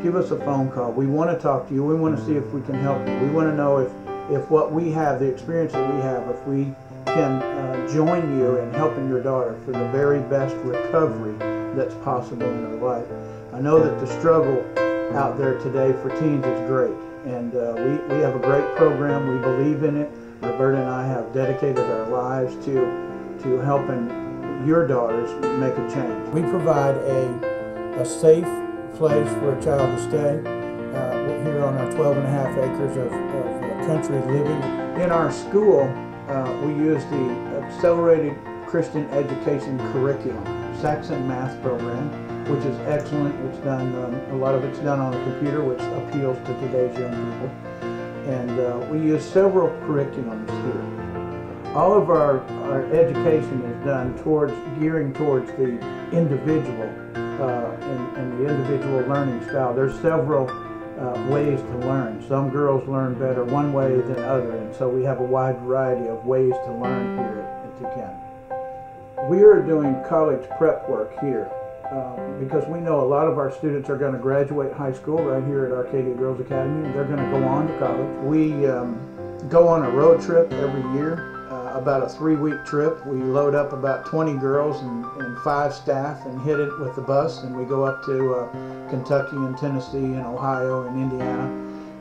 Give us a phone call. We want to talk to you. We want to see if we can help you. We want to know if what we have, the experience that we have, if we can join you in helping your daughter for the very best recovery that's possible in her life. I know that the struggle out there today for teens is great, and we have a great program. We believe in it. Roberta and I have dedicated our lives to helping your daughters make a change. We provide a safe place for a child to stay here on our 12.5 acres of country living. In our school, we use the Accelerated Christian Education Curriculum, Saxon Math Program, which is excellent. It's done, a lot of it's done on a computer, which appeals to today's young people. And we use several curriculums here. All of our education is done gearing towards the individual and the individual learning style. There's several ways to learn. Some girls learn better one way than other, and so we have a wide variety of ways to learn here at the Academy. We are doing college prep work here because we know a lot of our students are going to graduate high school right here at Arcadia Girls Academy, and they're going to go on to college. We go on a road trip every year, about a 3-week trip. We load up about 20 girls and 5 staff and hit it with the bus, and we go up to Kentucky and Tennessee and Ohio and Indiana.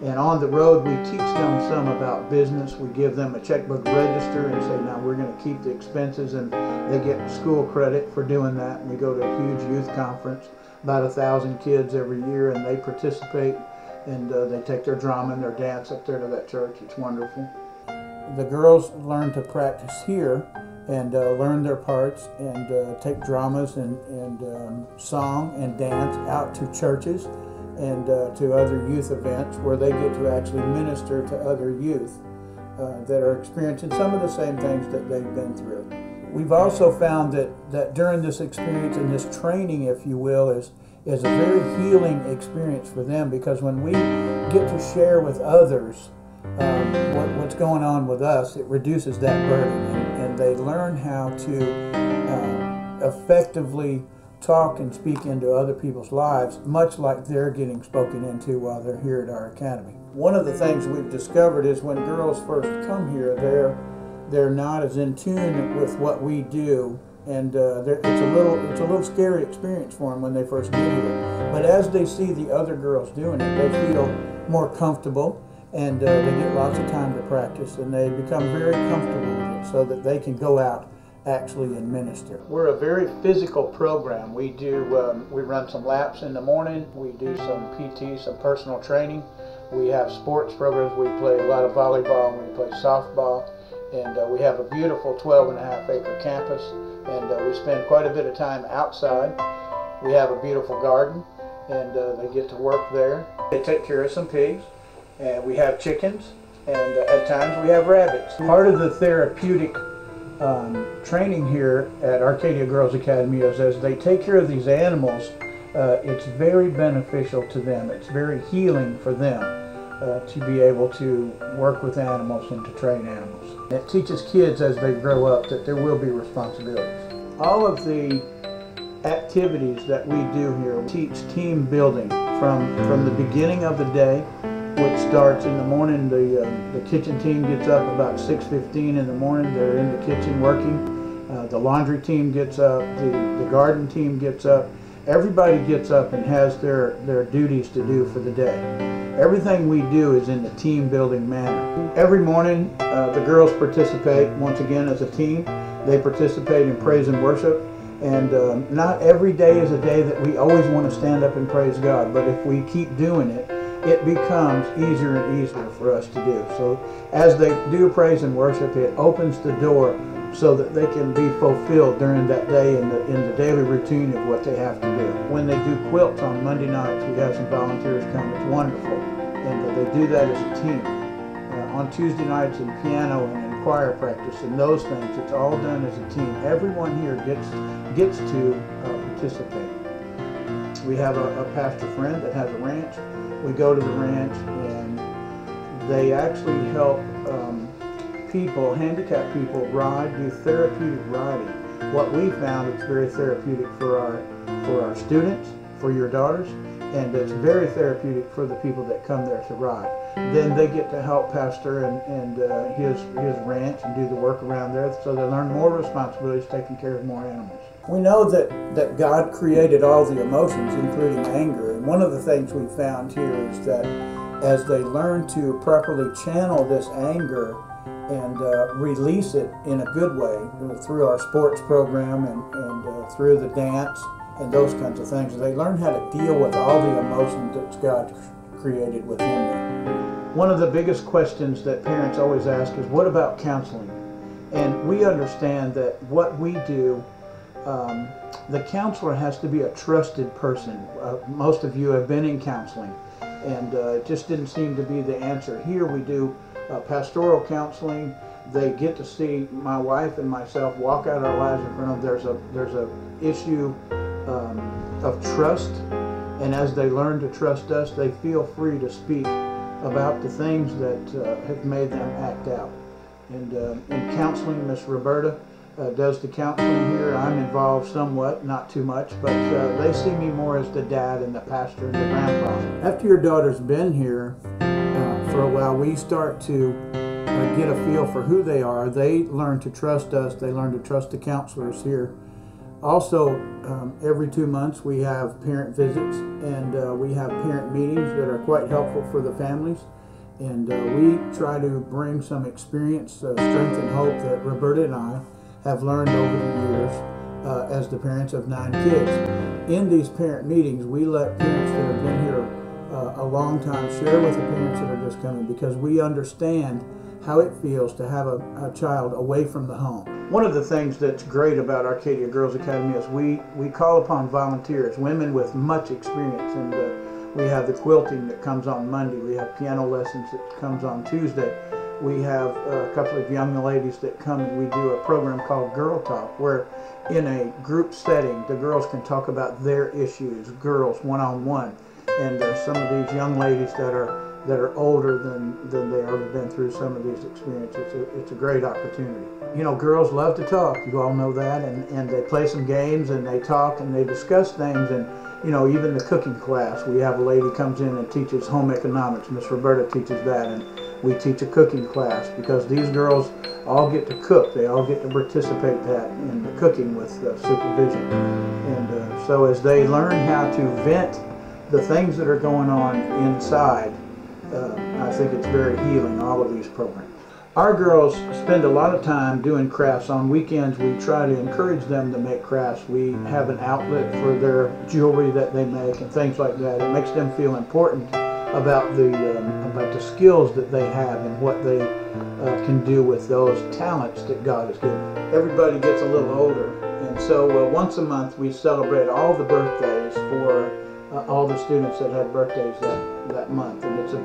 And on the road, we teach them some about business. We give them a checkbook register and say, now we're going to keep the expenses, and they get school credit for doing that. And we go to a huge youth conference, about 1,000 kids every year, and they participate, and they take their drama and their dance up there to that church. It's wonderful. The girls learn to practice here and learn their parts and take dramas and song and dance out to churches and to other youth events where they get to actually minister to other youth that are experiencing some of the same things that they've been through. We've also found that during this experience and this training, if you will, is a very healing experience for them, because when we get to share with others what's going on with us, it reduces that burden, and they learn how to effectively talk and speak into other people's lives, much like they're getting spoken into while they're here at our academy. One of the things we've discovered is when girls first come here, they're not as in tune with what we do, and it's a little scary experience for them when they first get here. But as they see the other girls doing it, they feel more comfortable, and they get lots of time to practice, and they become very comfortable with it so that they can go out actually and minister. We're a very physical program. We run some laps in the morning, we do some PT, some personal training, we have sports programs, we play a lot of volleyball, and we play softball, and we have a beautiful 12.5 acre campus, and we spend quite a bit of time outside. We have a beautiful garden, and they get to work there. They take care of some pigs, and we have chickens, and at times we have rabbits. Part of the therapeutic training here at Arcadia Girls Academy is as they take care of these animals, it's very beneficial to them. It's very healing for them to be able to work with animals and to train animals. It teaches kids as they grow up that there will be responsibilities. All of the activities that we do here teach team building from the beginning of the day, which starts in the morning. The kitchen team gets up about 6:15 in the morning. They're in the kitchen working. The laundry team gets up. The garden team gets up. Everybody gets up and has their duties to do for the day. Everything we do is in the team building manner. Every morning the girls participate once again as a team. They participate in praise and worship. And not every day is a day that we always want to stand up and praise God, but if we keep doing it, it becomes easier and easier for us to do. So as they do praise and worship, it opens the door so that they can be fulfilled during that day in the daily routine of what they have to do. When they do quilts on Monday nights, we have some volunteers come. It's wonderful, and they do that as a team. On Tuesday nights in piano and in choir practice and those things, it's all done as a team. Everyone here gets to participate. We have a pastor friend that has a ranch. We go to the ranch, and they actually help people, handicapped people, ride, do therapeutic riding. What we found is very therapeutic for our students, for your daughters, and it's very therapeutic for the people that come there to ride. Then they get to help Pastor and his ranch and do the work around there, so they learn more responsibilities, taking care of more animals. We know that God created all the emotions, including anger, and one of the things we found here is that as they learn to properly channel this anger and release it in a good way through our sports program and through the dance and those kinds of things, they learn how to deal with all the emotions that God created within them. One of the biggest questions that parents always ask is, what about counseling? And we understand that what we do, the counselor has to be a trusted person. Most of you have been in counseling, and it just didn't seem to be the answer. Here we do pastoral counseling. They get to see my wife and myself walk out our lives in front of them. There's a issue of trust, and as they learn to trust us, they feel free to speak about the things that have made them act out. And in counseling, Miss Roberta does the counseling here. I'm involved somewhat, not too much, but they see me more as the dad and the pastor and the grandpa. After your daughter's been here for a while, we start to get a feel for who they are. They learn to trust us. They learn to trust the counselors here. Also, every 2 months we have parent visits, and we have parent meetings that are quite helpful for the families. And we try to bring some experience, strength, and hope that Roberta and I have learned over the years as the parents of 9 kids. In these parent meetings, we let parents that have been here a long time share with the parents that are just coming, because we understand how it feels to have a child away from the home. One of the things that's great about Arcadia Girls Academy is we call upon volunteers, women with much experience, and we have the quilting that comes on Monday. We have piano lessons that comes on Tuesday. We have a couple of young ladies that come, and we do a program called Girl Talk, where in a group setting the girls can talk about their issues, girls one-on-one. And some of these young ladies that are older than they have been through some of these experiences, it's a great opportunity. You know, girls love to talk, you all know that, and they play some games and they talk and they discuss things. And you know, even the cooking class, we have a lady comes in and teaches home economics. Miss Roberta teaches that, and we teach a cooking class, because these girls all get to cook. They all get to participate in the cooking with supervision. And so as they learn how to vent the things that are going on inside, I think it's very healing, all of these programs. Our girls spend a lot of time doing crafts. On weekends we try to encourage them to make crafts. We have an outlet for their jewelry that they make and things like that. It makes them feel important about the skills that they have and what they can do with those talents that God has given. Everybody gets a little older, and so once a month we celebrate all the birthdays for all the students that had birthdays that month, and it's a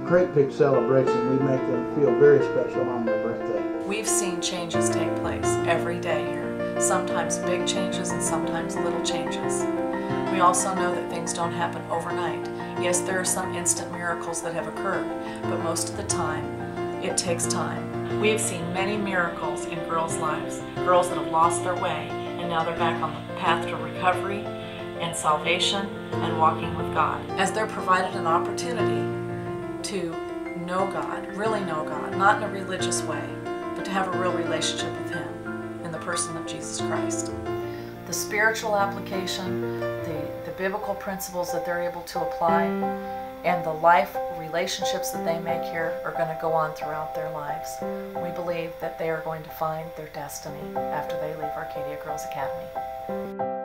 great big celebration. We make them feel very special on their birthday. We've seen changes take place every day here, sometimes big changes and sometimes little changes. We also know that things don't happen overnight. Yes, there are some instant miracles that have occurred, but most of the time it takes time. We have seen many miracles in girls' lives, girls that have lost their way and now they're back on the path to recovery and salvation and walking with God, as they're provided an opportunity to know God, really know God, not in a religious way, but to have a real relationship with Him in the person of Jesus Christ. The spiritual application, the biblical principles that they're able to apply, and the life relationships that they make here are going to go on throughout their lives. We believe that they are going to find their destiny after they leave Arcadia Girls Academy.